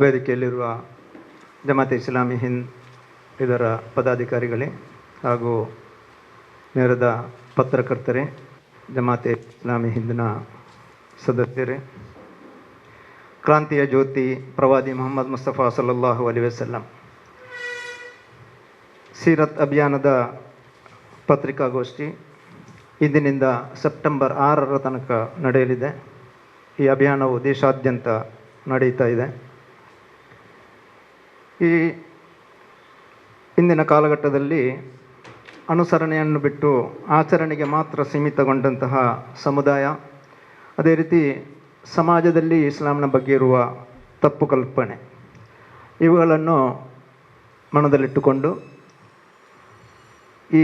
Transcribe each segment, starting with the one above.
ವೇದಿಕೆಯಲ್ಲಿರುವ ಜಮಾತೆ ಇಸ್ಲಾಮಿ ಹಿಂದ್ ಇದರ ಪದಾಧಿಕಾರಿಗಳೇ ಹಾಗೂ ನೇರದ ಪತ್ರಕರ್ತರೇ, ಜಮಾತೆ ಇಸ್ಲಾಮಿ ಹಿಂದ್ನ ಸದಸ್ಯರೇ, ಕ್ರಾಂತಿಯ ಜ್ಯೋತಿ ಪ್ರವಾದಿ ಮೊಹಮ್ಮದ್ ಮುಸ್ತಫಾ ಸಲ್ಲಲ್ಲಾಹು ಅಲೈಹಿ ವಸಲ್ಲಂ ಸೀರತ್ ಅಭಿಯಾನದ ಪತ್ರಿಕಾಗೋಷ್ಠಿ ಇಂದಿನಿಂದ ಸೆಪ್ಟೆಂಬರ್ 6ರ ತನಕ ನಡೆಯಲಿದೆ. ಈ ಅಭಿಯಾನವು ದೇಶಾದ್ಯಂತ ನಡೀತಾ ಇದೆ. ಈ ಇಂದಿನ ಕಾಲಘಟ್ಟದಲ್ಲಿ ಅನುಸರಣೆಯನ್ನು ಬಿಟ್ಟು ಆಚರಣೆಗೆ ಮಾತ್ರ ಸೀಮಿತಗೊಂಡಂತಹ ಸಮುದಾಯ, ಅದೇ ರೀತಿ ಸಮಾಜದಲ್ಲಿ ಇಸ್ಲಾಂನ ಬಗ್ಗೆ ಇರುವ ತಪ್ಪು ಕಲ್ಪನೆ, ಇವುಗಳನ್ನು ಮನದಲ್ಲಿಟ್ಟುಕೊಂಡು ಈ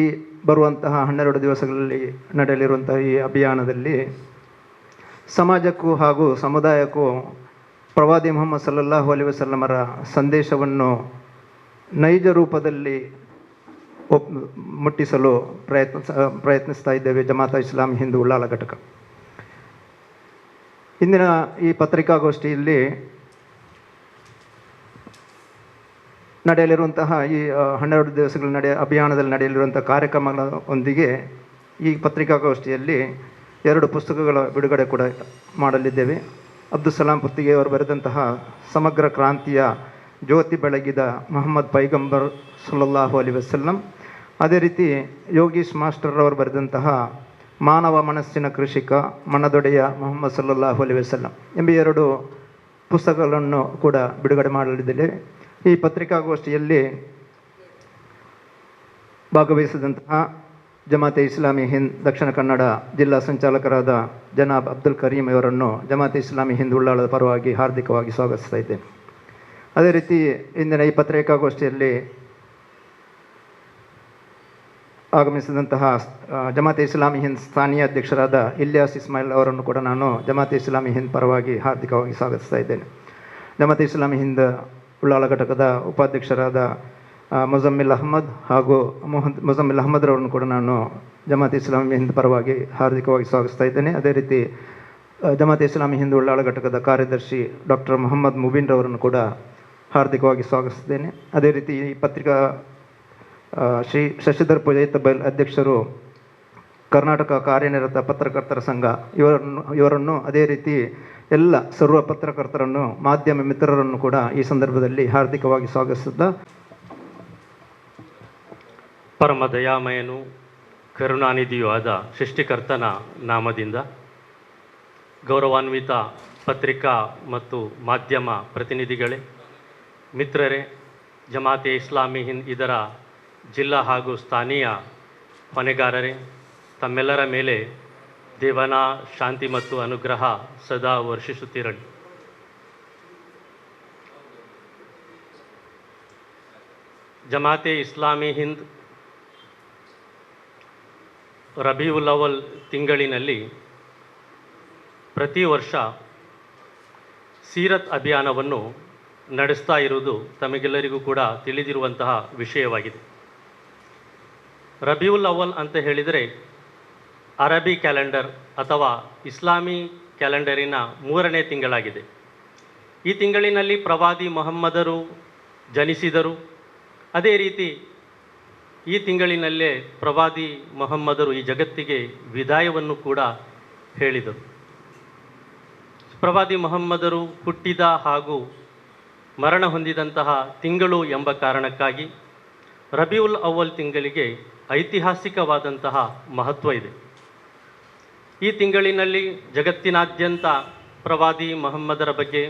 ಬರುವಂತಹ 12 ದಿವಸಗಳಲ್ಲಿ ನಡೆಯಲಿರುವಂತಹ ಈ ಅಭಿಯಾನದಲ್ಲಿ ಸಮಾಜಕ್ಕೂ ಹಾಗೂ ಸಮುದಾಯಕ್ಕೂ ಪ್ರವಾದಿ ಮೊಹಮ್ಮದ್ ಸಲ್ಲಲ್ಲಾಹು ಅಲೈಹಿ ವಸಲ್ಲಮರ ಸಂದೇಶವನ್ನು ನೈಜ ರೂಪದಲ್ಲಿ ಮುಟ್ಟಿಸಲು ಪ್ರಯತ್ನಿಸ್ತಾ ಇದ್ದೇವೆ. ಜಮಾತ ಇಸ್ಲಾಮಿ ಹಿಂದ್ ಉಳ್ಳಾಲ ಘಟಕ ಇಂದಿನ ಈ ಪತ್ರಿಕಾಗೋಷ್ಠಿಯಲ್ಲಿ ನಡೆಯಲಿರುವಂತಹ ಈ 12 ದಿವಸಗಳ ಅಭಿಯಾನದಲ್ಲಿ ನಡೆಯಲಿರುವಂಥ ಕಾರ್ಯಕ್ರಮಗಳೊಂದಿಗೆ ಈ ಪತ್ರಿಕಾಗೋಷ್ಠಿಯಲ್ಲಿ 2 ಪುಸ್ತಕಗಳ ಬಿಡುಗಡೆ ಕೂಡ ಮಾಡಲಿದ್ದೇವೆ. ಅಬ್ದುಲ್ ಸಲಾಂ ಪುತ್ತಿಗೆಯವರು ಬರೆದಂತಹ ಸಮಗ್ರ ಕ್ರಾಂತಿಯ ಜ್ಯೋತಿ ಬೆಳಗಿದ ಮೊಹಮ್ಮದ್ ಪೈಗಂಬರ್ ಸಲ್ಲಲ್ಲಾಹು ಅಲೈಹಿ ವಸಲ್ಲಂ, ಅದೇ ರೀತಿ ಯೋಗೀಶ್ ಮಾಸ್ಟರ್ ಅವರು ಬರೆದಂತಹ ಮಾನವ ಮನಸ್ಸಿನ ಕೃಷಿಕ ಮನದೊಡೆಯ ಮೊಹಮ್ಮದ್ ಸಲ್ಲಲ್ಲಾಹು ಅಲೈಹಿ ವಸಲ್ಲಂ ಎಂಬ 2 ಪುಸ್ತಕಗಳನ್ನು ಕೂಡ ಬಿಡುಗಡೆ ಮಾಡಲಿದ್ದೇವೆ. ಈ ಪತ್ರಿಕಾಗೋಷ್ಠಿಯಲ್ಲಿ ಭಾಗವಹಿಸಿದಂತಹ ಜಮಾತೆ ಇಸ್ಲಾಮಿ ಹಿಂದ್ ದಕ್ಷಿಣ ಕನ್ನಡ ಜಿಲ್ಲಾ ಸಂಚಾಲಕರಾದ ಜನಾಬ್ ಅಬ್ದುಲ್ ಕರೀಂ ಅವರನ್ನು ಜಮಾತೆ ಇಸ್ಲಾಮಿ ಹಿಂದ್ ಉಳ್ಳಾಳದ ಪರವಾಗಿ ಹಾರ್ದಿಕವಾಗಿ ಸ್ವಾಗತಿಸ್ತಾ ಇದ್ದೇನೆ. ಅದೇ ರೀತಿ ಇಂದಿನ ಈ ಪತ್ರಿಕಾಗೋಷ್ಠಿಯಲ್ಲಿ ಆಗಮಿಸಿದಂತಹ ಜಮಾತೆ ಇಸ್ಲಾಮಿ ಹಿಂದ್ ಸ್ಥಾನೀಯ ಅಧ್ಯಕ್ಷರಾದ ಇಲ್ಯಾಸ್ ಇಸ್ಮಾಯಿಲ್ ಅವರನ್ನು ಕೂಡ ನಾನು ಜಮಾತೆ ಇಸ್ಲಾಮಿ ಹಿಂದ್ ಪರವಾಗಿ ಹಾರ್ದಿಕವಾಗಿ ಸ್ವಾಗತಿಸ್ತಾ ಇದ್ದೇನೆ. ಜಮಾತೆ ಇಸ್ಲಾಮಿ ಹಿಂದ್ ಉಳ್ಳಾಳ ಘಟಕದ ಉಪಾಧ್ಯಕ್ಷರಾದ ಮುಜಮ್ಮಿಲ್ ಅಹ್ಮದ್ ಹಾಗೂ ಮುಜಮ್ಮಿಲ್ ಅಹ್ಮದ್ರವರನ್ನು ಕೂಡ ನಾನು ಜಮಾತೆ ಇಸ್ಲಾಮಿ ಹಿಂದ್ ಪರವಾಗಿ ಹಾರ್ದಿಕವಾಗಿ ಸ್ವಾಗತಿಸ್ತಾ ಇದ್ದೇನೆ. ಅದೇ ರೀತಿ ಜಮಾತೆ ಇಸ್ಲಾಮಿ ಹಿಂದ್ ಉಳ್ಳಾಳ ಘಟಕದ ಕಾರ್ಯದರ್ಶಿ ಡಾಕ್ಟರ್ ಮೊಹಮ್ಮದ್ ಮುಬೀನ್ ರವರನ್ನು ಕೂಡ ಹಾರ್ದಿಕವಾಗಿ ಸ್ವಾಗತಿಸಿದ್ದೇನೆ. ಅದೇ ರೀತಿ ಈ ಪತ್ರಿಕಾ ಶ್ರೀ ಶಶಿಧರ್ ಪೂಜೈತ ಬೈಲ್ ಅಧ್ಯಕ್ಷರು, ಕರ್ನಾಟಕ ಕಾರ್ಯನಿರತ ಪತ್ರಕರ್ತರ ಸಂಘ ಇವರನ್ನು ಅದೇ ರೀತಿ ಎಲ್ಲ ಸರ್ವ ಪತ್ರಕರ್ತರನ್ನು, ಮಾಧ್ಯಮ ಮಿತ್ರರನ್ನು ಕೂಡ ಈ ಸಂದರ್ಭದಲ್ಲಿ ಹಾರ್ದಿಕವಾಗಿ ಸ್ವಾಗತಿಸುತ್ತಾ, ಪರಮ ದಯಾಮಯನು ಕರುಣಾನಿಧಿಯೂ ಆದ ಸೃಷ್ಟಿಕರ್ತನ ನಾಮದಿಂದ ಗೌರವಾನ್ವಿತ ಪತ್ರಿಕಾ ಮತ್ತು ಮಾಧ್ಯಮ ಪ್ರತಿನಿಧಿಗಳೇ, ಮಿತ್ರರೇ, ಜಮಾತೆ ಇಸ್ಲಾಮಿ ಹಿಂದ್ ಇದರ ಜಿಲ್ಲಾ ಹಾಗೂ ಸ್ಥಾನೀಯ ಹೊಣೆಗಾರರೇ, ತಮ್ಮೆಲ್ಲರ ಮೇಲೆ ದೇವನ ಶಾಂತಿ ಮತ್ತು ಅನುಗ್ರಹ ಸದಾ ವರ್ಷಿಸುತ್ತಿರಲಿ. ಜಮಾತೆ ಇಸ್ಲಾಮಿ ಹಿಂದ್ ರಬಿಯುಲ್ ಅವಲ್ ತಿಂಗಳಿನಲ್ಲಿ ಪ್ರತಿ ವರ್ಷ ಸೀರತ್ ಅಭಿಯಾನವನ್ನು ನಡೆಸ್ತಾ ಇರುವುದು ತಮಗೆಲ್ಲರಿಗೂ ಕೂಡ ತಿಳಿದಿರುವಂತಹ ವಿಷಯವಾಗಿದೆ. ರಬಿಯುಲ್ ಅವಲ್ ಅಂತ ಹೇಳಿದರೆ ಅರಬಿ ಕ್ಯಾಲೆಂಡರ್ ಅಥವಾ ಇಸ್ಲಾಮಿ ಕ್ಯಾಲೆಂಡರಿನ 3ನೇ ತಿಂಗಳಾಗಿದೆ. ಈ ತಿಂಗಳಿನಲ್ಲಿ ಪ್ರವಾದಿ ಮೊಹಮ್ಮದರು ಜನಿಸಿದರು. ಅದೇ ರೀತಿ ಈ ತಿಂಗಳಿನಲ್ಲೇ ಪ್ರವಾದಿ ಮೊಹಮ್ಮದರು ಈ ಜಗತ್ತಿಗೆ ವಿದಾಯವನ್ನು ಕೂಡ ಹೇಳಿದರು. ಪ್ರವಾದಿ ಮೊಹಮ್ಮದರು ಹುಟ್ಟಿದ ಹಾಗೂ ಮರಣ ಹೊಂದಿದಂತಹ ತಿಂಗಳು ಎಂಬ ಕಾರಣಕ್ಕಾಗಿ ರಬಿಯುಲ್ ಅವಲ್ ತಿಂಗಳಿಗೆ ಐತಿಹಾಸಿಕವಾದಂತಹ ಮಹತ್ವ ಇದೆ. ಈ ತಿಂಗಳಿನಲ್ಲಿ ಜಗತ್ತಿನಾದ್ಯಂತ ಪ್ರವಾದಿ ಮೊಹಮ್ಮದರ ಬಗ್ಗೆ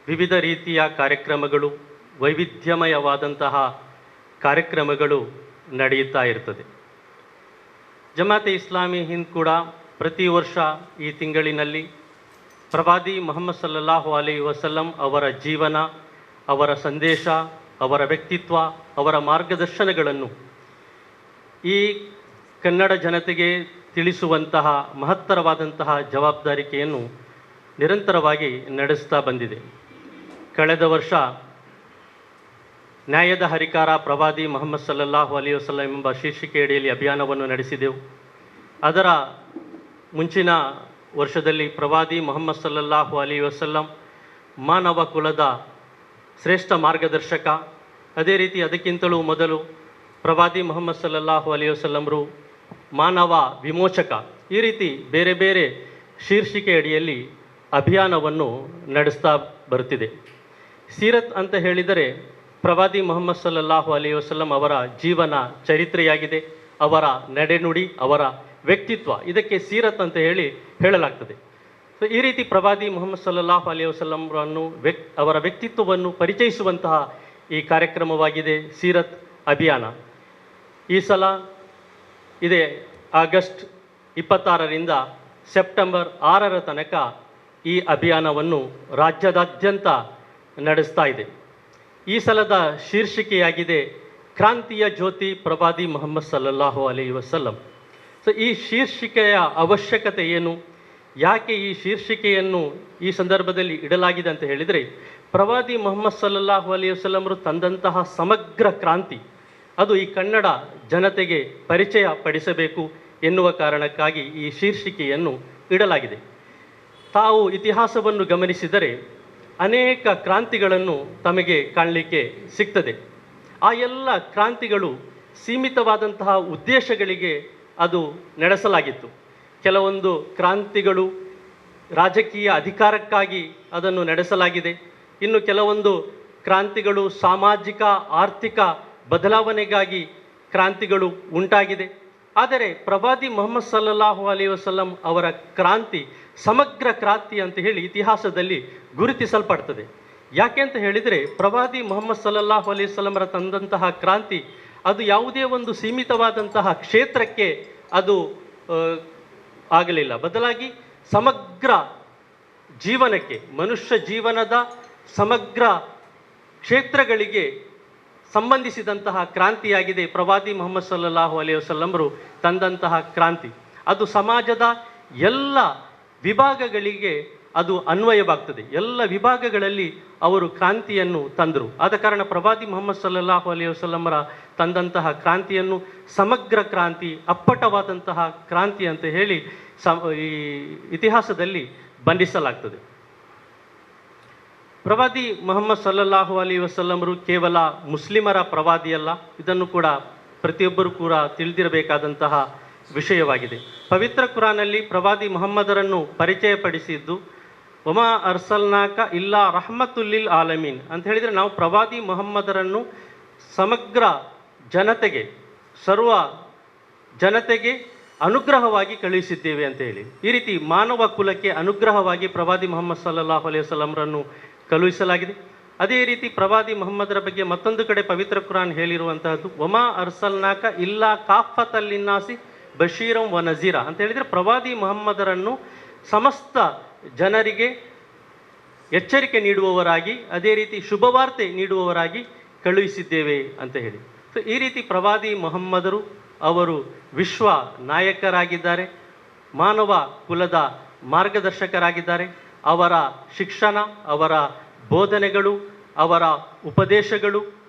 ವಿವಿಧ ರೀತಿಯ ಕಾರ್ಯಕ್ರಮಗಳು, ವೈವಿಧ್ಯಮಯವಾದಂತಹ ಕಾರ್ಯಕ್ರಮಗಳು ನಡೆಯುತ್ತಾ ಇರ್ತದೆ. ಜಮಾತೆ ಇಸ್ಲಾಮಿ ಹಿಂದ್ ಕೂಡ ಪ್ರತಿ ವರ್ಷ ಈ ತಿಂಗಳಿನಲ್ಲಿ ಪ್ರವಾದಿ ಮೊಹಮ್ಮದ್ ಸಲ್ಲಲ್ಲಾಹು ಅಲೈಹಿ ವಸಲ್ಲಂ ಅವರ ಜೀವನ, ಅವರ ಸಂದೇಶ, ಅವರ ವ್ಯಕ್ತಿತ್ವ, ಅವರ ಮಾರ್ಗದರ್ಶನಗಳನ್ನು ಈ ಕನ್ನಡ ಜನತೆಗೆ ತಿಳಿಸುವಂತಹ ಮಹತ್ತರವಾದಂತಹ ಜವಾಬ್ದಾರಿಕೆಯನ್ನು ನಿರಂತರವಾಗಿ ನಡೆಸ್ತಾ ಬಂದಿದೆ. ಕಳೆದ ವರ್ಷ ನ್ಯಾಯದ ಹರಿಕಾರ ಪ್ರವಾದಿ ಮೊಹಮ್ಮದ್ ಸಲ್ಲಲ್ಲಾಹು ಅಲೈಹಿ ವಸಲ್ಲಂ ಎಂಬ ಶೀರ್ಷಿಕೆಯಡಿಯಲ್ಲಿ ಅಭಿಯಾನವನ್ನು ನಡೆಸಿದೆವು. ಅದರ ಮುಂಚಿನ ವರ್ಷದಲ್ಲಿ ಪ್ರವಾದಿ ಮೊಹಮ್ಮದ್ ಸಲ್ಲಲ್ಲಾಹು ಅಲೈಹಿ ವಸಲ್ಲಂ ಮಾನವ ಕುಲದ ಶ್ರೇಷ್ಠ ಮಾರ್ಗದರ್ಶಕ. ಅದೇ ರೀತಿ ಅದಕ್ಕಿಂತಲೂ ಮೊದಲು ಪ್ರವಾದಿ ಮೊಹಮ್ಮದ್ ಸಲ್ಲಲ್ಲಾಹು ಅಲೈಹಿ ವಸಲ್ಲಂರು ಮಾನವ ವಿಮೋಚಕ. ಈ ರೀತಿ ಬೇರೆ ಬೇರೆ ಶೀರ್ಷಿಕೆ ಅಡಿಯಲ್ಲಿ ಅಭಿಯಾನವನ್ನು ನಡೆಸ್ತಾ ಬರುತ್ತಿದೆ. ಸೀರತ್ ಅಂತ ಹೇಳಿದರೆ ಪ್ರವಾದಿ ಮೊಹಮ್ಮದ್ ಸಲ್ಲಲ್ಲಾಹು ಅಲೈಹಿ ವಸಲ್ಲಂ ಅವರ ಜೀವನ ಚರಿತ್ರೆಯಾಗಿದೆ, ಅವರ ನಡೆನುಡಿ, ಅವರ ವ್ಯಕ್ತಿತ್ವ. ಇದಕ್ಕೆ ಸೀರತ್ ಅಂತ ಹೇಳಲಾಗ್ತದೆ. ಸೊ ಈ ರೀತಿ ಪ್ರವಾದಿ ಮೊಹಮ್ಮದ್ ಸಲ್ಲಲ್ಲಾಹು ಅಲೈಹಿ ವಸಲ್ಲಂರನ್ನು ಅವರ ವ್ಯಕ್ತಿತ್ವವನ್ನು ಪರಿಚಯಿಸುವಂತಹ ಈ ಕಾರ್ಯಕ್ರಮವಾಗಿದೆ ಸೀರತ್ ಅಭಿಯಾನ. ಈ ಸಲ ಇದೆ ಆಗಸ್ಟ್ 26ರಿಂದ ಸೆಪ್ಟೆಂಬರ್ 6ರ ತನಕ ಈ ಅಭಿಯಾನವನ್ನು ರಾಜ್ಯದಾದ್ಯಂತ ನಡೆಸ್ತಾ ಇದೆ. ಈ ಸಲದ ಶೀರ್ಷಿಕೆಯಾಗಿದೆ ಕ್ರಾಂತಿಯ ಜ್ಯೋತಿ ಪ್ರವಾದಿ ಮೊಹಮ್ಮದ್ ಸಲ್ಲಲ್ಲಾಹು ಅಲೈಹಿ ವಸಲ್ಲಂ. ಸೊ ಈ ಶೀರ್ಷಿಕೆಯ ಅವಶ್ಯಕತೆ ಏನು, ಯಾಕೆ ಈ ಶೀರ್ಷಿಕೆಯನ್ನು ಈ ಸಂದರ್ಭದಲ್ಲಿ ಇಡಲಾಗಿದೆ ಅಂತ ಹೇಳಿದರೆ, ಪ್ರವಾದಿ ಮೊಹಮ್ಮದ್ ಸಲ್ಲಲ್ಲಾಹು ಅಲೈಹಿ ವಸಲ್ಲಂರು ತಂದಂತಹ ಸಮಗ್ರ ಕ್ರಾಂತಿ ಅದು ಈ ಕನ್ನಡ ಜನತೆಗೆ ಪರಿಚಯ ಪಡಿಸಬೇಕು ಎನ್ನುವ ಕಾರಣಕ್ಕಾಗಿ ಈ ಶೀರ್ಷಿಕೆಯನ್ನು ಇಡಲಾಗಿದೆ. ತಾವು ಇತಿಹಾಸವನ್ನು ಗಮನಿಸಿದರೆ ಅನೇಕ ಕ್ರಾಂತಿಗಳನ್ನು ತಮಗೆ ಕಾಣಲಿಕ್ಕೆ ಸಿಗ್ತದೆ. ಆ ಎಲ್ಲ ಕ್ರಾಂತಿಗಳು ಸೀಮಿತವಾದಂತಹ ಉದ್ದೇಶಗಳಿಗೆ ಅದು ನಡೆಸಲಾಗಿತ್ತು. ಕೆಲವೊಂದು ಕ್ರಾಂತಿಗಳು ರಾಜಕೀಯ ಅಧಿಕಾರಕ್ಕಾಗಿ ಅದನ್ನು ನಡೆಸಲಾಗಿದೆ. ಇನ್ನು ಕೆಲವೊಂದು ಕ್ರಾಂತಿಗಳು ಸಾಮಾಜಿಕ ಆರ್ಥಿಕ ಬದಲಾವಣೆಗಾಗಿ ಕ್ರಾಂತಿಗಳು ಉಂಟಾಗಿದೆ. ಆದರೆ ಪ್ರವಾದಿ ಮೊಹಮ್ಮದ್ ಸಲ್ಲಲ್ಲಾಹು ಅಲೈಹಿ ವಸಲ್ಲಂ ಅವರ ಕ್ರಾಂತಿ ಸಮಗ್ರ ಕ್ರಾಂತಿ ಅಂತ ಹೇಳಿ ಇತಿಹಾಸದಲ್ಲಿ ಗುರುತಿಸಲ್ಪಡ್ತದೆ. ಯಾಕೆ ಅಂತ ಹೇಳಿದರೆ, ಪ್ರವಾದಿ ಮೊಹಮ್ಮದ್ ಸಲ್ಲಲ್ಲಾಹು ಅಲೈಹಿ ವಸಲ್ಲಂರ ತಂದಂತಹ ಕ್ರಾಂತಿ ಅದು ಯಾವುದೇ ಒಂದು ಸೀಮಿತವಾದಂತಹ ಕ್ಷೇತ್ರಕ್ಕೆ ಅದು ಆಗಲಿಲ್ಲ. ಬದಲಾಗಿ ಸಮಗ್ರ ಜೀವನಕ್ಕೆ, ಮನುಷ್ಯ ಜೀವನದ ಸಮಗ್ರ ಕ್ಷೇತ್ರಗಳಿಗೆ ಸಂಬಂಧಿಸಿದಂತಹ ಕ್ರಾಂತಿಯಾಗಿದೆ ಪ್ರವಾದಿ ಮೊಹಮ್ಮದ್ ಸಲ್ಲಲ್ಲಾಹು ಅಲೈಹಿ ವಸಲ್ಲಂರು ತಂದಂತಹ ಕ್ರಾಂತಿ. ಅದು ಸಮಾಜದ ಎಲ್ಲ ವಿಭಾಗಗಳಿಗೆ ಅದು ಅನ್ವಯವಾಗ್ತದೆ. ಎಲ್ಲ ವಿಭಾಗಗಳಲ್ಲಿ ಅವರು ಕ್ರಾಂತಿಯನ್ನು ತಂದರು. ಆದ ಕಾರಣ ಪ್ರವಾದಿ ಮೊಹಮ್ಮದ್ ಸಲ್ಲಲ್ಲಾಹು ಅಲೈಹಿ ವಸಲ್ಲಂರ ತಂದಂತಹ ಕ್ರಾಂತಿಯನ್ನು ಸಮಗ್ರ ಕ್ರಾಂತಿ, ಅಪ್ಪಟವಾದಂತಹ ಕ್ರಾಂತಿ ಅಂತ ಹೇಳಿ ಈ ಇತಿಹಾಸದಲ್ಲಿ ಬಣ್ಣಿಸಲಾಗ್ತದೆ. ಪ್ರವಾದಿ ಮೊಹಮ್ಮದ್ ಸಲ್ಲಲ್ಲಾಹು ಅಲೈಹಿ ವಸಲ್ಲಂರು ಕೇವಲ ಮುಸ್ಲಿಮರ ಪ್ರವಾದಿಯಲ್ಲ, ಇದನ್ನು ಕೂಡ ಪ್ರತಿಯೊಬ್ಬರೂ ಕೂಡ ತಿಳಿದಿರಬೇಕಾದಂತಹ ವಿಷಯವಾಗಿದೆ. ಪವಿತ್ರ ಕುರಾನಲ್ಲಿ ಪ್ರವಾದಿ ಮೊಹಮ್ಮದರನ್ನು ಪರಿಚಯಪಡಿಸಿದ್ದು ವಮಾ ಅರ್ಸಲ್ನಾಕ ಇಲ್ಲಾ ರಹಮತುಲ್ಲಿಲ್ ಆಲಮೀನ್ ಅಂತ ಹೇಳಿದರೆ, ನಾವು ಪ್ರವಾದಿ ಮೊಹಮ್ಮದರನ್ನು ಸಮಗ್ರ ಜನತೆಗೆ, ಸರ್ವ ಜನತೆಗೆ ಅನುಗ್ರಹವಾಗಿ ಕಳುಹಿಸಿದ್ದೇವೆ ಅಂತ ಹೇಳಿ. ಈ ರೀತಿ ಮಾನವ ಕುಲಕ್ಕೆ ಅನುಗ್ರಹವಾಗಿ ಪ್ರವಾದಿ ಮೊಹಮ್ಮದ್ ಸಲ್ಲಲ್ಲಾಹು ಅಲೈಹಿ ವಸಲ್ಲಂರನ್ನು ಕಳುಹಿಸಲಾಗಿದೆ. ಅದೇ ರೀತಿ ಪ್ರವಾದಿ ಮೊಹಮ್ಮದರ ಬಗ್ಗೆ ಮತ್ತೊಂದು ಕಡೆ ಪವಿತ್ರ ಕುರಾನ್ ಹೇಳಿರುವಂತಹದ್ದು ವಮಾ ಅರ್ಸಲ್ನಾಕ ಇಲ್ಲಾ ಕಾಫತಲ್ ಲಿನ್ನಾಸಿ ಬಶೀರಂ ವ ನಜೀರ ಅಂತ ಹೇಳಿದರೆ, ಪ್ರವಾದಿ ಮೊಹಮ್ಮದರನ್ನು ಸಮಸ್ತ ಜನರಿಗೆ ಎಚ್ಚರಿಕೆ ನೀಡುವವರಾಗಿ, ಅದೇ ರೀತಿ ಶುಭವಾರ್ತೆ ನೀಡುವವರಾಗಿ ಕಳುಹಿಸಿದ್ದೇವೆ ಅಂತ ಹೇಳಿ. ಸೊ ಈ ರೀತಿ ಪ್ರವಾದಿ ಮೊಹಮ್ಮದರು ಅವರು ವಿಶ್ವ ನಾಯಕರಾಗಿದ್ದಾರೆ, ಮಾನವ ಕುಲದ ಮಾರ್ಗದರ್ಶಕರಾಗಿದ್ದಾರೆ. ಅವರ ಶಿಕ್ಷಣ, ಅವರ ಬೋಧನೆಗಳು, ಅವರ ಉಪದೇಶಗಳು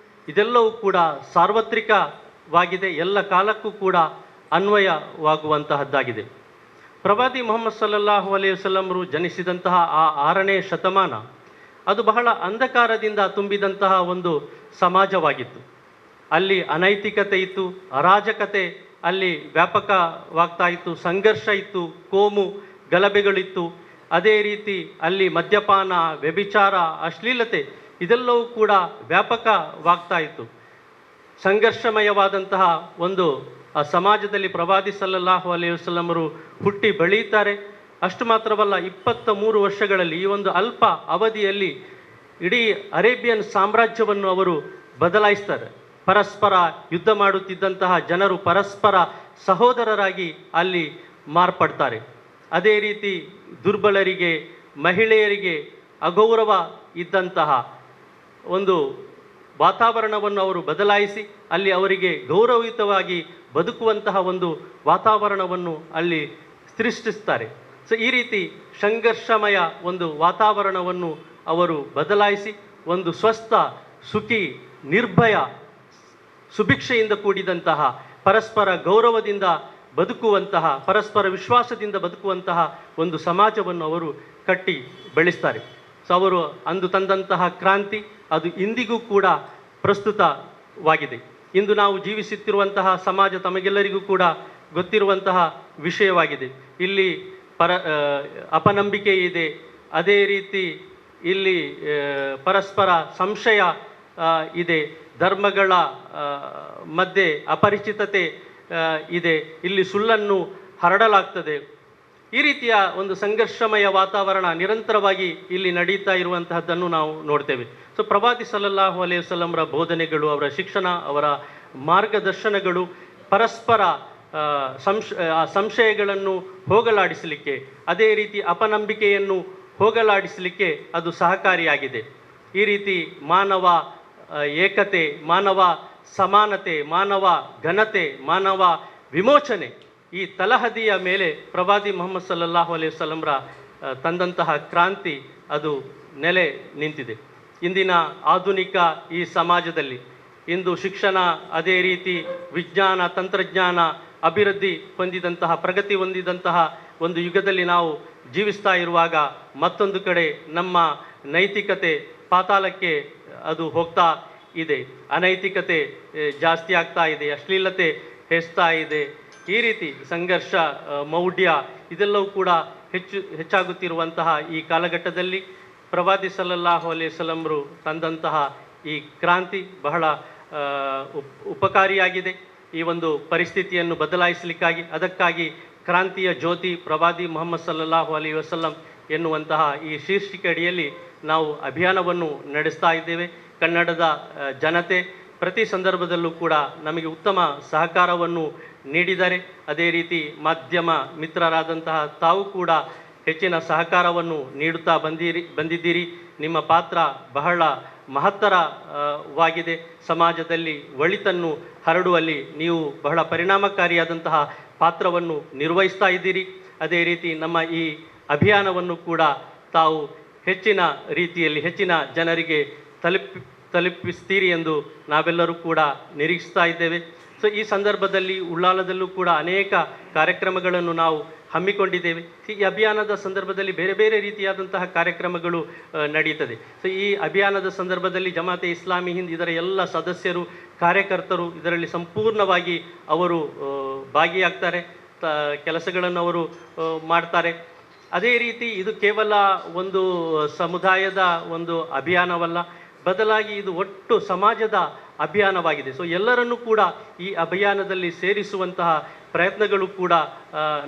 ಇದೆಲ್ಲವೂ ಕೂಡ ಸಾರ್ವತ್ರಿಕವಾಗಿದೆ, ಎಲ್ಲ ಕಾಲಕ್ಕೂ ಕೂಡ ಅನ್ವಯವಾಗುವಂತಹದ್ದಾಗಿದೆ. ಪ್ರವಾದಿ ಮೊಹಮ್ಮದ್ ಸಲ್ಲಲ್ಲಾಹು ಅಲೈಹಿ ವಸಲ್ಲಂರು ಜನಿಸಿದಂತಹ ಆ 6ನೇ ಶತಮಾನ ಅದು ಬಹಳ ಅಂಧಕಾರದಿಂದ ತುಂಬಿದಂತಹ ಒಂದು ಸಮಾಜವಾಗಿತ್ತು. ಅಲ್ಲಿ ಅನೈತಿಕತೆ ಇತ್ತು, ಅರಾಜಕತೆ ಅಲ್ಲಿ ವ್ಯಾಪಕವಾಗ್ತಾ ಇತ್ತು, ಸಂಘರ್ಷ ಇತ್ತು, ಕೋಮು ಗಲಭೆಗಳಿತ್ತು. ಅದೇ ರೀತಿ ಅಲ್ಲಿ ಮದ್ಯಪಾನ, ವ್ಯಭಿಚಾರ, ಅಶ್ಲೀಲತೆ ಇದೆಲ್ಲವೂ ಕೂಡ ವ್ಯಾಪಕವಾಗ್ತಾ ಇತ್ತು. ಸಂಘರ್ಷಮಯವಾದಂತಹ ಒಂದು ಸಮಾಜದಲ್ಲಿ ಪ್ರವಾದಿ ಸಲ್ಲಲ್ಲಾಹು ಅಲೈಹಿ ವಸಲ್ಲಂರು ಹುಟ್ಟಿ ಬೆಳೆಯುತ್ತಾರೆ. ಅಷ್ಟು ಮಾತ್ರವಲ್ಲ, 23 ವರ್ಷಗಳಲ್ಲಿ, ಈ ಒಂದು ಅಲ್ಪ ಅವಧಿಯಲ್ಲಿ ಇಡೀ ಅರೇಬಿಯನ್ ಸಾಮ್ರಾಜ್ಯವನ್ನು ಅವರು ಬದಲಾಯಿಸ್ತಾರೆ. ಪರಸ್ಪರ ಯುದ್ಧ ಮಾಡುತ್ತಿದ್ದಂತಹ ಜನರು ಪರಸ್ಪರ ಸಹೋದರರಾಗಿ ಅಲ್ಲಿ ಮಾರ್ಪಡ್ತಾರೆ. ಅದೇ ರೀತಿ ದುರ್ಬಲರಿಗೆ, ಮಹಿಳೆಯರಿಗೆ ಅಗೌರವ ಇದ್ದಂತಹ ಒಂದು ವಾತಾವರಣವನ್ನು ಅವರು ಬದಲಾಯಿಸಿ ಅಲ್ಲಿ ಅವರಿಗೆ ಗೌರವಯುತವಾಗಿ ಬದುಕುವಂತಹ ಒಂದು ವಾತಾವರಣವನ್ನು ಅಲ್ಲಿ ಸೃಷ್ಟಿಸ್ತಾರೆ. ಸೊ ಈ ರೀತಿ ಸಂಘರ್ಷಮಯ ಒಂದು ವಾತಾವರಣವನ್ನು ಅವರು ಬದಲಾಯಿಸಿ ಒಂದು ಸ್ವಸ್ಥ, ಸುಖಿ, ನಿರ್ಭಯ, ಸುಭಿಕ್ಷೆಯಿಂದ ಕೂಡಿದಂತಹ, ಪರಸ್ಪರ ಗೌರವದಿಂದ ಬದುಕುವಂತಹ, ಪರಸ್ಪರ ವಿಶ್ವಾಸದಿಂದ ಬದುಕುವಂತಹ ಒಂದು ಸಮಾಜವನ್ನು ಅವರು ಕಟ್ಟಿ ಬೆಳೆಸ್ತಾರೆ. ಸೊ ಅವರು ಅಂದು ತಂದಂತಹ ಕ್ರಾಂತಿ ಅದು ಇಂದಿಗೂ ಕೂಡ ಪ್ರಸ್ತುತವಾಗಿದೆ. ಇಂದು ನಾವು ಜೀವಿಸುತ್ತಿರುವಂತಹ ಸಮಾಜ ತಮಗೆಲ್ಲರಿಗೂ ಕೂಡ ಗೊತ್ತಿರುವಂತಹ ವಿಷಯವಾಗಿದೆ. ಇಲ್ಲಿ ಅಪನಂಬಿಕೆ ಇದೆ, ಅದೇ ರೀತಿ ಇಲ್ಲಿ ಪರಸ್ಪರ ಸಂಶಯ ಇದೆ, ಧರ್ಮಗಳ ಮಧ್ಯೆ ಅಪರಿಚಿತತೆ ಇದೆ, ಇಲ್ಲಿ ಸುಳ್ಳನ್ನು ಹರಡಲಾಗ್ತದೆ. ಈ ರೀತಿಯ ಒಂದು ಸಂಘರ್ಷಮಯ ವಾತಾವರಣ ನಿರಂತರವಾಗಿ ಇಲ್ಲಿ ನಡೀತಾ ಇರುವಂತಹದ್ದನ್ನು ನಾವು ನೋಡ್ತೇವೆ. ಸೊ ಪ್ರವಾದಿ ಸಲ್ಲಲ್ಲಾಹು ಅಲೈಹಿ ವಸಲ್ಲಂರ ಬೋಧನೆಗಳು, ಅವರ ಶಿಕ್ಷಣ, ಅವರ ಮಾರ್ಗದರ್ಶನಗಳು ಪರಸ್ಪರ ಸಂಶಯಗಳನ್ನು ಹೋಗಲಾಡಿಸಲಿಕ್ಕೆ, ಅದೇ ರೀತಿ ಅಪನಂಬಿಕೆಯನ್ನು ಹೋಗಲಾಡಿಸಲಿಕ್ಕೆ ಅದು ಸಹಕಾರಿಯಾಗಿದೆ. ಈ ರೀತಿ ಮಾನವ ಏಕತೆ, ಮಾನವ ಸಮಾನತೆ, ಮಾನವ ಘನತೆ, ಮಾನವ ವಿಮೋಚನೆ, ಈ ತಲಹದಿಯ ಮೇಲೆ ಪ್ರವಾದಿ ಮುಹಮ್ಮದ್ ಸಲ್ಲಲ್ಲಾಹು ಅಲೈಹಿ ವಸಲ್ಲಂರ ತಂದಂತಹ ಕ್ರಾಂತಿ ಅದು ನೆಲೆ ನಿಂತಿದೆ. ಇಂದಿನ ಆಧುನಿಕ ಈ ಸಮಾಜದಲ್ಲಿ ಇಂದು ಶಿಕ್ಷಣ, ಅದೇ ರೀತಿ ವಿಜ್ಞಾನ ತಂತ್ರಜ್ಞಾನ ಅಭಿವೃದ್ಧಿ ಹೊಂದಿದಂತಹ, ಪ್ರಗತಿ ಹೊಂದಿದಂತಹ ಒಂದು ಯುಗದಲ್ಲಿ ನಾವು ಜೀವಿಸ್ತಾ ಇರುವಾಗ ಮತ್ತೊಂದು ಕಡೆ ನಮ್ಮ ನೈತಿಕತೆ ಪಾತಾಳಕ್ಕೆ ಅದು ಹೋಗ್ತಾ ಇದೆ. ಅನೈತಿಕತೆ ಜಾಸ್ತಿ ಆಗ್ತಾ ಇದೆ, ಅಶ್ಲೀಲತೆ ಹೆಚ್ಚುತ್ತಾ ಇದೆ. ಈ ರೀತಿ ಸಂಘರ್ಷ, ಮೌಢ್ಯ ಇದೆಲ್ಲವೂ ಕೂಡ ಹೆಚ್ಚಾಗುತ್ತಿರುವಂತಹ ಈ ಕಾಲಘಟ್ಟದಲ್ಲಿ ಪ್ರವಾದಿ ಸಲ್ಲಲ್ಲಾಹು ಅಲೈಹಿ ವಸಲ್ಲಂರು ತಂದಂತಹ ಈ ಕ್ರಾಂತಿ ಬಹಳ ಉಪಕಾರಿಯಾಗಿದೆ. ಈ ಒಂದು ಪರಿಸ್ಥಿತಿಯನ್ನು ಬದಲಾಯಿಸಲಿಕ್ಕಾಗಿ, ಅದಕ್ಕಾಗಿ ಕ್ರಾಂತಿಯ ಜ್ಯೋತಿ ಪ್ರವಾದಿ ಮುಹಮ್ಮದ್ ಸಲ್ಲಲ್ಲಾಹು ಅಲೈಹಿ ವಸಲ್ಲಂ ಎನ್ನುವಂತಹ ಈ ಶೀರ್ಷಿಕೆ ಅಡಿಯಲ್ಲಿ ನಾವು ಅಭಿಯಾನವನ್ನು ನಡೆಸ್ತಾ ಇದ್ದೇವೆ. ಕನ್ನಡದ ಜನತೆ ಪ್ರತಿ ಸಂದರ್ಭದಲ್ಲೂ ಕೂಡ ನಮಗೆ ಉತ್ತಮ ಸಹಕಾರವನ್ನು ನೀಡಿದ್ದಾರೆ. ಅದೇ ರೀತಿ ಮಾಧ್ಯಮ ಮಿತ್ರರಾದಂತಹ ತಾವು ಕೂಡ ಹೆಚ್ಚಿನ ಸಹಕಾರವನ್ನು ನೀಡುತ್ತಾ ಬಂದಿದ್ದೀರಿ. ನಿಮ್ಮ ಪಾತ್ರ ಬಹಳ ಮಹತ್ತರವಾಗಿದೆ. ಸಮಾಜದಲ್ಲಿ ಒಳಿತನ್ನು ಹರಡುವಲ್ಲಿ ನೀವು ಬಹಳ ಪರಿಣಾಮಕಾರಿಯಾದಂತಹ ಪಾತ್ರವನ್ನು ನಿರ್ವಹಿಸ್ತಾ ಇದ್ದೀರಿ. ಅದೇ ರೀತಿ ನಮ್ಮ ಈ ಅಭಿಯಾನವನ್ನು ಕೂಡ ತಾವು ಹೆಚ್ಚಿನ ರೀತಿಯಲ್ಲಿ ಹೆಚ್ಚಿನ ಜನರಿಗೆ ತಲುಪಿಸ್ತೀರಿ ಎಂದು ನಾವೆಲ್ಲರೂ ಕೂಡ ನಿರೀಕ್ಷಿಸ್ತಾ ಇದ್ದೇವೆ. ಸೊ ಈ ಸಂದರ್ಭದಲ್ಲಿ ಉಳ್ಳಾಲದಲ್ಲೂ ಕೂಡ ಅನೇಕ ಕಾರ್ಯಕ್ರಮಗಳನ್ನು ನಾವು ಹಮ್ಮಿಕೊಂಡಿದ್ದೇವೆ. ಈ ಅಭಿಯಾನದ ಸಂದರ್ಭದಲ್ಲಿ ಬೇರೆ ಬೇರೆ ರೀತಿಯಾದಂತಹ ಕಾರ್ಯಕ್ರಮಗಳು ನಡೆಯುತ್ತದೆ. ಸೊ ಈ ಅಭಿಯಾನದ ಸಂದರ್ಭದಲ್ಲಿ ಜಮಾತೆ ಇಸ್ಲಾಮಿ ಹಿಂದ್ ಇದರ ಎಲ್ಲ ಸದಸ್ಯರು, ಕಾರ್ಯಕರ್ತರು ಇದರಲ್ಲಿ ಸಂಪೂರ್ಣವಾಗಿ ಅವರು ಭಾಗಿಯಾಗ್ತಾರೆ, ಕೆಲಸಗಳನ್ನು ಅವರು ಮಾಡ್ತಾರೆ. ಅದೇ ರೀತಿ ಇದು ಕೇವಲ ಒಂದು ಸಮುದಾಯದ ಒಂದು ಅಭಿಯಾನವಲ್ಲ, ಬದಲಾಗಿ ಇದು ಒಟ್ಟು ಸಮಾಜದ ಅಭಿಯಾನವಾಗಿದೆ. ಸೊ ಎಲ್ಲರನ್ನೂ ಕೂಡ ಈ ಅಭಿಯಾನದಲ್ಲಿ ಸೇರಿಸುವಂತಹ ಪ್ರಯತ್ನಗಳು ಕೂಡ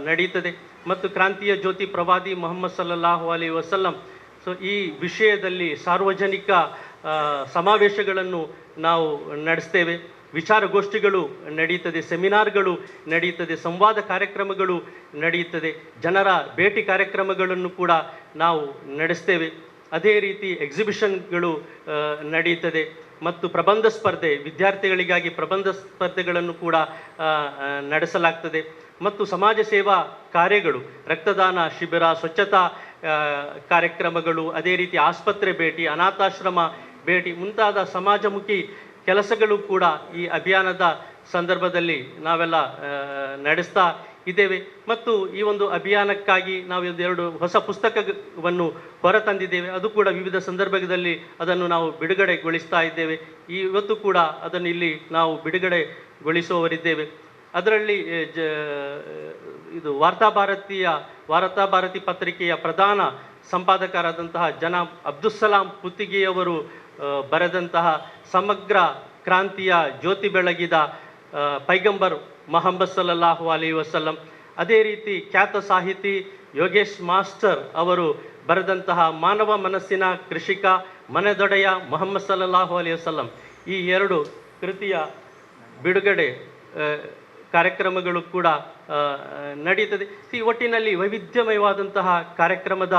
ನಡೀತದೆ. ಮತ್ತು ಕ್ರಾಂತಿಯ ಜ್ಯೋತಿ ಪ್ರವಾದಿ ಮುಹಮ್ಮದ್ ಸಲ್ಲಲ್ಲಾಹು ಅಲೈಹಿ ವಸಲ್ಲಂ ಸೊ ಈ ವಿಷಯದಲ್ಲಿ ಸಾರ್ವಜನಿಕ ಸಮಾವೇಶಗಳನ್ನು ನಾವು ನಡೆಸ್ತೇವೆ. ವಿಚಾರಗೋಷ್ಠಿಗಳು ನಡೀತದೆ, ಸೆಮಿನಾರ್ಗಳು ನಡೀತದೆ, ಸಂವಾದ ಕಾರ್ಯಕ್ರಮಗಳು ನಡೆಯುತ್ತದೆ, ಜನರ ಭೇಟಿ ಕಾರ್ಯಕ್ರಮಗಳನ್ನು ಕೂಡ ನಾವು ನಡೆಸ್ತೇವೆ. ಅದೇ ರೀತಿ ಎಕ್ಸಿಬಿಷನ್ಗಳು ನಡೆಯುತ್ತದೆ ಮತ್ತು ಪ್ರಬಂಧ ಸ್ಪರ್ಧೆ, ವಿದ್ಯಾರ್ಥಿಗಳಿಗಾಗಿ ಪ್ರಬಂಧ ಸ್ಪರ್ಧೆಗಳನ್ನು ಕೂಡ ನಡೆಸಲಾಗ್ತದೆ. ಮತ್ತು ಸಮಾಜ ಸೇವಾ ಕಾರ್ಯಗಳು, ರಕ್ತದಾನ ಶಿಬಿರ, ಸ್ವಚ್ಛತಾ ಕಾರ್ಯಕ್ರಮಗಳು, ಅದೇ ರೀತಿ ಆಸ್ಪತ್ರೆ ಭೇಟಿ, ಅನಾಥಾಶ್ರಮ ಭೇಟಿ ಮುಂತಾದ ಸಮಾಜಮುಖಿ ಕೆಲಸಗಳು ಕೂಡ ಈ ಅಭಿಯಾನದ ಸಂದರ್ಭದಲ್ಲಿ ನಾವೆಲ್ಲ ನಡೆಸ್ತಾ ಇದ್ದೇವೆ. ಮತ್ತು ಈ ಒಂದು ಅಭಿಯಾನಕ್ಕಾಗಿ ನಾವು ಎರಡು ಹೊಸ ಪುಸ್ತಕವನ್ನು ಹೊರತಂದಿದ್ದೇವೆ. ಅದು ಕೂಡ ವಿವಿಧ ಸಂದರ್ಭದಲ್ಲಿ ಅದನ್ನು ನಾವು ಬಿಡುಗಡೆಗೊಳಿಸ್ತಾ ಇದ್ದೇವೆ. ಇವತ್ತು ಕೂಡ ಅದನ್ನು ಇಲ್ಲಿ ನಾವು ಬಿಡುಗಡೆಗೊಳಿಸುವವರಿದ್ದೇವೆ. ಅದರಲ್ಲಿ ಇದು ವಾರ್ತಾಭಾರತಿ ಪತ್ರಿಕೆಯ ಪ್ರಧಾನ ಸಂಪಾದಕರಾದಂತಹ ಜನಾಬ್ ಅಬ್ದುಸ್ಸಲಾಂ ಪುತ್ತಿಗೆಯವರು ಬರೆದಂತಹ ಸಮಗ್ರ ಕ್ರಾಂತಿಯ ಜ್ಯೋತಿ ಬೆಳಗಿದ ಪೈಗಂಬರ್ ಮೊಹಮ್ಮದ್ ಸಲ್ಲಲ್ಲಾಹು ಅಲೈಹಿ ವಸಲ್ಲಂ, ಅದೇ ರೀತಿ ಖ್ಯಾತ ಸಾಹಿತಿ ಯೋಗೇಶ್ ಮಾಸ್ಟರ್ ಅವರು ಬರೆದಂತಹ ಮಾನವ ಮನಸ್ಸಿನ ಕೃಷಿಕ ಮನೆದೊಡೆಯ ಮೊಹಮ್ಮದ್ ಸಲ್ಲಲ್ಲಾಹು ಅಲೈಹಿ ವಸಲ್ಲಂ, ಈ ಎರಡು ಕೃತಿಯ ಬಿಡುಗಡೆ ಕಾರ್ಯಕ್ರಮಗಳು ಕೂಡ ನಡೀತದೆ. ಈ ಒಟ್ಟಿನಲ್ಲಿ ವೈವಿಧ್ಯಮಯವಾದಂತಹ ಕಾರ್ಯಕ್ರಮದ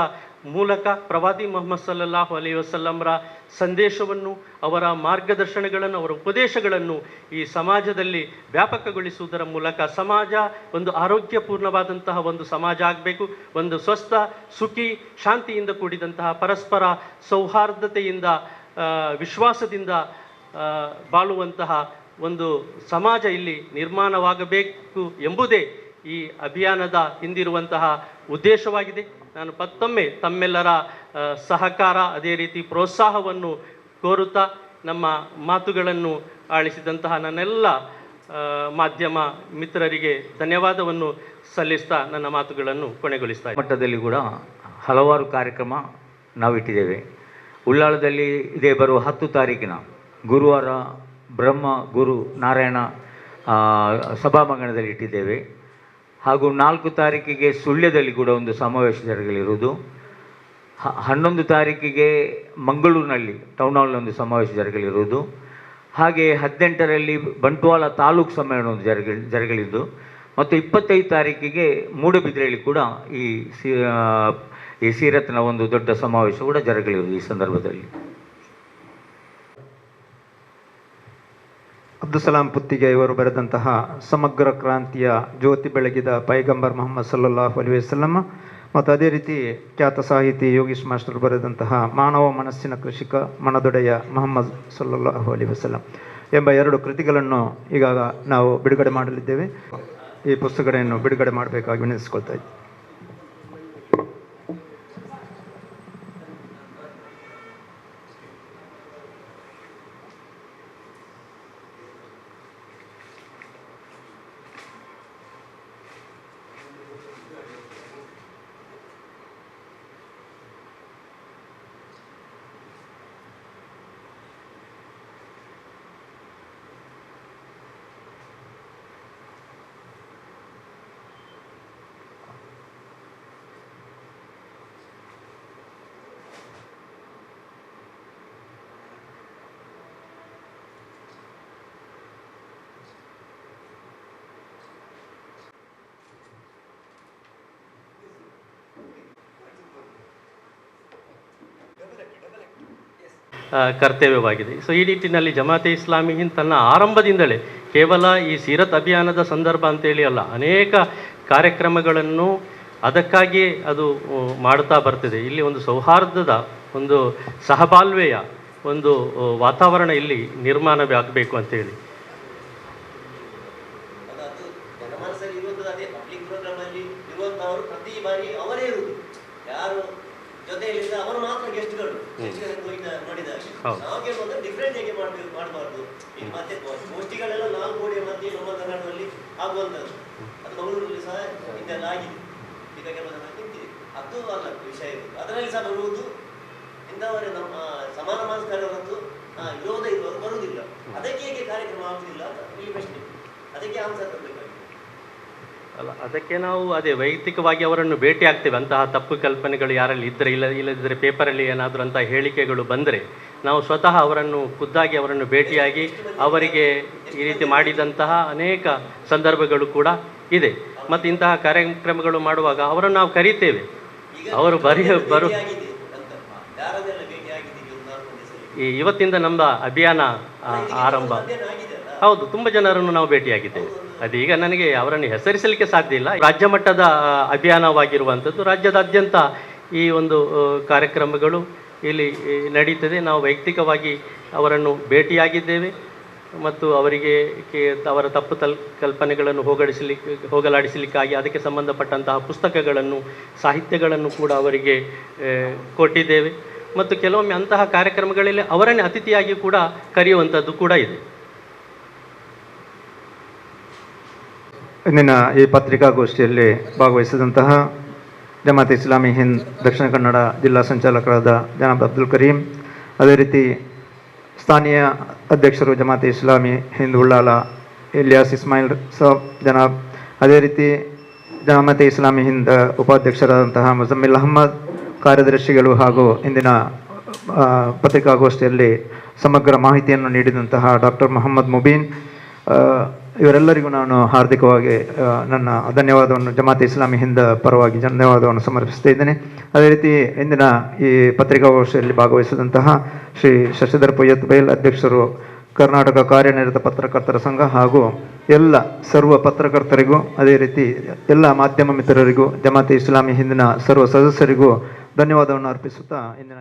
ಮೂಲಕ ಪ್ರವಾದಿ ಮುಹಮ್ಮದ್ ಸಲ್ಲಲ್ಲಾಹು ಅಲೈಹಿ ವಸಲ್ಲಂರ ಸಂದೇಶವನ್ನು, ಅವರ ಮಾರ್ಗದರ್ಶನಗಳನ್ನು, ಅವರ ಉಪದೇಶಗಳನ್ನು ಈ ಸಮಾಜದಲ್ಲಿ ವ್ಯಾಪಕಗೊಳಿಸುವುದರ ಮೂಲಕ ಸಮಾಜ ಒಂದು ಆರೋಗ್ಯಪೂರ್ಣವಾದಂತಹ ಒಂದು ಸಮಾಜ ಆಗಬೇಕು. ಒಂದು ಸ್ವಸ್ಥ, ಸುಖಿ, ಶಾಂತಿಯಿಂದ ಕೂಡಿದಂತಹ, ಪರಸ್ಪರ ಸೌಹಾರ್ದತೆಯಿಂದ, ವಿಶ್ವಾಸದಿಂದ ಬಾಳುವಂತಹ ಒಂದು ಸಮಾಜ ಇಲ್ಲಿ ನಿರ್ಮಾಣವಾಗಬೇಕು ಎಂಬುದೇ ಈ ಅಭಿಯಾನದ ಹಿಂದಿರುವಂತಹ ಉದ್ದೇಶವಾಗಿದೆ. ನಾನು ಮತ್ತೊಮ್ಮೆ ತಮ್ಮೆಲ್ಲರ ಸಹಕಾರ, ಅದೇ ರೀತಿ ಪ್ರೋತ್ಸಾಹವನ್ನು ಕೋರುತ್ತಾ ನಮ್ಮ ಮಾತುಗಳನ್ನು ಆಲಿಸಿದಂತಹ ನನ್ನೆಲ್ಲ ಮಾಧ್ಯಮ ಮಿತ್ರರಿಗೆ ಧನ್ಯವಾದವನ್ನು ಸಲ್ಲಿಸ್ತಾ ನನ್ನ ಮಾತುಗಳನ್ನು ಕೊನೆಗೊಳಿಸ್ತಾ ಇದ್ದೇನೆ. ಮಟ್ಟದಲ್ಲಿ ಕೂಡ ಹಲವಾರು ಕಾರ್ಯಕ್ರಮ ನಾವಿಟ್ಟಿದ್ದೇವೆ. ಉಳ್ಳಾಳದಲ್ಲಿ ಇದೇ ಬರುವ 10 ತಾರೀಕಿನ ಗುರುವಾರ ಬ್ರಹ್ಮ ಗುರು ನಾರಾಯಣ ಸಭಾಭಂಗಣದಲ್ಲಿ ಇಟ್ಟಿದ್ದೇವೆ. ಹಾಗೂ 4 ತಾರೀಕಿಗೆ ಸುಳ್ಯದಲ್ಲಿ ಕೂಡ ಒಂದು ಸಮಾವೇಶ ಜರುಗಲಿರುವುದು. 11 ತಾರೀಕಿಗೆ ಮಂಗಳೂರಿನಲ್ಲಿ ಟೌನ್ ಹಾಲ್ನಲ್ಲಿ ಒಂದು ಸಮಾವೇಶ ಜರುಗಲಿರುವುದು. ಹಾಗೆ 18ರಲ್ಲಿ ಬಂಟ್ವಾಳ ತಾಲೂಕು ಸಮ್ಮೇಳನ ಒಂದು ಜರುಗಲಿದ್ದು ಮತ್ತು 25 ತಾರೀಕಿಗೆ ಮೂಡಬಿದ್ರೆಯಲ್ಲಿ ಕೂಡ ಈ ಸೀರತ್ನ ಒಂದು ದೊಡ್ಡ ಸಮಾವೇಶ ಕೂಡ ಜರುಗಲಿರುವುದು. ಈ ಸಂದರ್ಭದಲ್ಲಿ ಅಬ್ದುಸಲಾಂ ಪುತ್ತಿಗೆ ಇವರು ಬರೆದಂತಹ ಸಮಗ್ರ ಕ್ರಾಂತಿಯ ಜ್ಯೋತಿ ಬೆಳಗಿದ ಪೈಗಂಬರ್ ಮೊಹಮ್ಮದ್ ಸಲ್ಲಲ್ಲಾಹು ಅಲೈಹಿ ವಸಲ್ಲಂ ಮತ್ತು ಅದೇ ರೀತಿ ಖ್ಯಾತ ಸಾಹಿತಿ ಯೋಗೀಶ್ ಮಾಸ್ಟರ್ ಬರೆದಂತಹ ಮಾನವ ಮನಸ್ಸಿನ ಕೃಷಿಕ ಮನದೊಡೆಯ ಮೊಹಮ್ಮದ್ ಸಲ್ಲಲ್ಲಾಹು ಅಲೈಹಿ ವಸಲ್ಲಂ ಎಂಬ 2 ಕೃತಿಗಳನ್ನು ಈಗ ನಾವು ಬಿಡುಗಡೆ ಮಾಡಲಿದ್ದೇವೆ. ಈ ಪುಸ್ತಕಗಳನ್ನು ಬಿಡುಗಡೆ ಮಾಡಬೇಕಾಗಿ ವಿನಂತಿಸಿಕೊಳ್ತಾ ಇದ್ದೀವಿ. ಕರ್ತವ್ಯವಾಗಿದೆ. ಸೊ ಈ ನಿಟ್ಟಿನಲ್ಲಿ ಜಮಾತೆ ಇಸ್ಲಾಮಿ ಹಿಂದ್ ತನ್ನ ಆರಂಭದಿಂದಲೇ ಕೇವಲ ಈ ಸೀರತ್ ಅಭಿಯಾನದ ಸಂದರ್ಭ ಅಂತೇಳಿ ಅಲ್ಲ, ಅನೇಕ ಕಾರ್ಯಕ್ರಮಗಳನ್ನು ಅದಕ್ಕಾಗಿಯೇ ಅದು ಮಾಡ್ತಾ ಬರ್ತಿದೆ. ಇಲ್ಲಿ ಒಂದು ಸೌಹಾರ್ದದ ಒಂದು ಸಹಬಾಳ್ವೆಯ ಒಂದು ವಾತಾವರಣ ಇಲ್ಲಿ ನಿರ್ಮಾಣವಾಗಬೇಕು ಅಂತೇಳಿ. ಡಿಫ್ರೆಂಟ್ ಹೇಗೆ ಮಾಡಬಾರ್ದು. ಮತ್ತೆ ಗೋಷ್ಠಿಗಳೆಲ್ಲ 4 ಗೋಡೆಯ ಮಧ್ಯೆ ನಮ್ಮ ಕರ್ನಾಟಕದಲ್ಲಿ ಆಗುವಂಥದ್ದು, ಅದು ಮಂಗಳೂರಲ್ಲಿ ಸಹ ಇದೆಲ್ಲ ಆಗಿದೆ. ಈಗ ನಿಂತಿದೆ, ಅದು ಅಲ್ಲ ವಿಷಯ. ಅದರಲ್ಲಿ ಸಹ ಬರುವುದು ಇಂಥವರೇ ನಮ್ಮ ಸಮಾನ ಮನಸ್ಕರವರದ್ದು ವಿರೋಧ ಇರುವಾಗ ಬರುವುದಿಲ್ಲ. ಅದಕ್ಕೆ ಹೇಗೆ ಕಾರ್ಯಕ್ರಮ ಆಗುವುದಿಲ್ಲ ಅಂತ ಇಲ್ಲಿ ಪ್ರಶ್ನೆ. ಅದಕ್ಕೆ ಆನ್ಸರ್ ಕೊಡಬೇಕಾಗಿದೆ. ಅಲ್ಲ, ಅದಕ್ಕೆ ನಾವು ಅದೇ ವೈಯಕ್ತಿಕವಾಗಿ ಅವರನ್ನು ಭೇಟಿ ಆಗ್ತೇವೆ. ಅಂತಹ ತಪ್ಪು ಕಲ್ಪನೆಗಳು ಯಾರಲ್ಲಿ ಇಲ್ಲದಿದ್ದರೆ ಪೇಪರಲ್ಲಿ ಏನಾದರೂ ಅಂತಹ ಹೇಳಿಕೆಗಳು ಬಂದರೆ ನಾವು ಸ್ವತಃ ಅವರನ್ನು ಖುದ್ದಾಗಿ ಅವರನ್ನು ಭೇಟಿಯಾಗಿ ಅವರಿಗೆ ಈ ರೀತಿ ಮಾಡಿದಂತಹ ಅನೇಕ ಸಂದರ್ಭಗಳು ಕೂಡ ಇದೆ. ಮತ್ತು ಇಂತಹ ಕಾರ್ಯಕ್ರಮಗಳು ಮಾಡುವಾಗ ಅವರನ್ನು ನಾವು ಕರೀತೇವೆ. ಅವರು ಇವತ್ತಿಂದ ನಮ್ಮ ಅಭಿಯಾನ ಆರಂಭ. ಹೌದು, ತುಂಬ ಜನರನ್ನು ನಾವು ಭೇಟಿಯಾಗಿದ್ದೇವೆ. ಅದೀಗ ನನಗೆ ಅವರನ್ನು ಹೆಸರಿಸಲಿಕ್ಕೆ ಸಾಧ್ಯ ಇಲ್ಲ. ರಾಜ್ಯ ಮಟ್ಟದ ಅಭಿಯಾನವಾಗಿರುವಂಥದ್ದು, ರಾಜ್ಯದಾದ್ಯಂತ ಈ ಒಂದು ಕಾರ್ಯಕ್ರಮಗಳು ಇಲ್ಲಿ ನಡೀತದೆ. ನಾವು ವೈಯಕ್ತಿಕವಾಗಿ ಅವರನ್ನು ಭೇಟಿಯಾಗಿದ್ದೇವೆ ಮತ್ತು ಅವರಿಗೆ ಅವರ ತಪ್ಪು ಕಲ್ಪನೆಗಳನ್ನು ಹೋಗಲಾಡಿಸಲಿಕ್ಕಾಗಿ ಅದಕ್ಕೆ ಸಂಬಂಧಪಟ್ಟಂತಹ ಪುಸ್ತಕಗಳನ್ನು, ಸಾಹಿತ್ಯಗಳನ್ನು ಕೂಡ ಅವರಿಗೆ ಕೊಟ್ಟಿದ್ದೇವೆ. ಮತ್ತು ಕೆಲವೊಮ್ಮೆ ಅಂತಹ ಕಾರ್ಯಕ್ರಮಗಳಲ್ಲಿ ಅವರನ್ನೇ ಅತಿಥಿಯಾಗಿ ಕೂಡ ಕರೆಯುವಂಥದ್ದು ಕೂಡ ಇದೆ. ಇಂದಿನ ಈ ಪತ್ರಿಕಾಗೋಷ್ಠಿಯಲ್ಲಿ ಭಾಗವಹಿಸಿದಂತಹ ಜಮಾತ್ ಇಸ್ಲಾಮಿ ಹಿಂದ್ ದಕ್ಷಿಣ ಕನ್ನಡ ಜಿಲ್ಲಾ ಸಂಚಾಲಕರಾದ ಜನಾಬ್ ಅಬ್ದುಲ್ ಕರೀಂ, ಅದೇ ರೀತಿ ಸ್ಥಾನೀಯ ಅಧ್ಯಕ್ಷರು ಜಮಾತ್ ಇಸ್ಲಾಮಿ ಹಿಂದ್ ಉಳ್ಳಾಲ ಇಲಿಯಾಸ್ ಇಸ್ಮಾಯಿಲ್ ಸಾಬ್ ಜನಾಬ್, ಅದೇ ರೀತಿ ಜಮಾತ್ ಇಸ್ಲಾಮಿ ಹಿಂದ್ ಉಪಾಧ್ಯಕ್ಷರಾದಂತಹ ಮುಜಮ್ಮಿಲ್ ಅಹಮ್ಮದ್, ಕಾರ್ಯದರ್ಶಿಗಳು ಹಾಗೂ ಇಂದಿನ ಪತ್ರಿಕಾಗೋಷ್ಠಿಯಲ್ಲಿ ಸಮಗ್ರ ಮಾಹಿತಿಯನ್ನು ನೀಡಿದಂತಹ ಡಾಕ್ಟರ್ ಮೊಹಮ್ಮದ್ ಮುಬೀನ್, ಇವರೆಲ್ಲರಿಗೂ ನಾನು ಹಾರ್ದಿಕವಾಗಿ ನನ್ನ ಧನ್ಯವಾದವನ್ನು ಜಮಾತ್ ಇಸ್ಲಾಮಿ ಹಿಂದ್ ಪರವಾಗಿ ಧನ್ಯವಾದವನ್ನು ಸಮರ್ಪಿಸ್ತಾ ಇದ್ದೇನೆ. ಅದೇ ರೀತಿ ಇಂದಿನ ಈ ಪತ್ರಿಕಾಗೋಷ್ಠಿಯಲ್ಲಿ ಭಾಗವಹಿಸಿದಂತಹ ಶ್ರೀ ಶಶಿಧರ್ ಪೊಯ್ಯತ್ ಬೈಲ್, ಅಧ್ಯಕ್ಷರು ಕರ್ನಾಟಕ ಕಾರ್ಯನಿರತ ಪತ್ರಕರ್ತರ ಸಂಘ, ಹಾಗೂ ಎಲ್ಲ ಸರ್ವ ಪತ್ರಕರ್ತರಿಗೂ, ಅದೇ ರೀತಿ ಎಲ್ಲ ಮಾಧ್ಯಮ ಮಿತ್ರರಿಗೂ, ಜಮಾತ್ ಇಸ್ಲಾಮಿ ಹಿಂದಿನ ಸರ್ವ ಸದಸ್ಯರಿಗೂ ಧನ್ಯವಾದವನ್ನು ಅರ್ಪಿಸುತ್ತಾ ಇಂದಿನ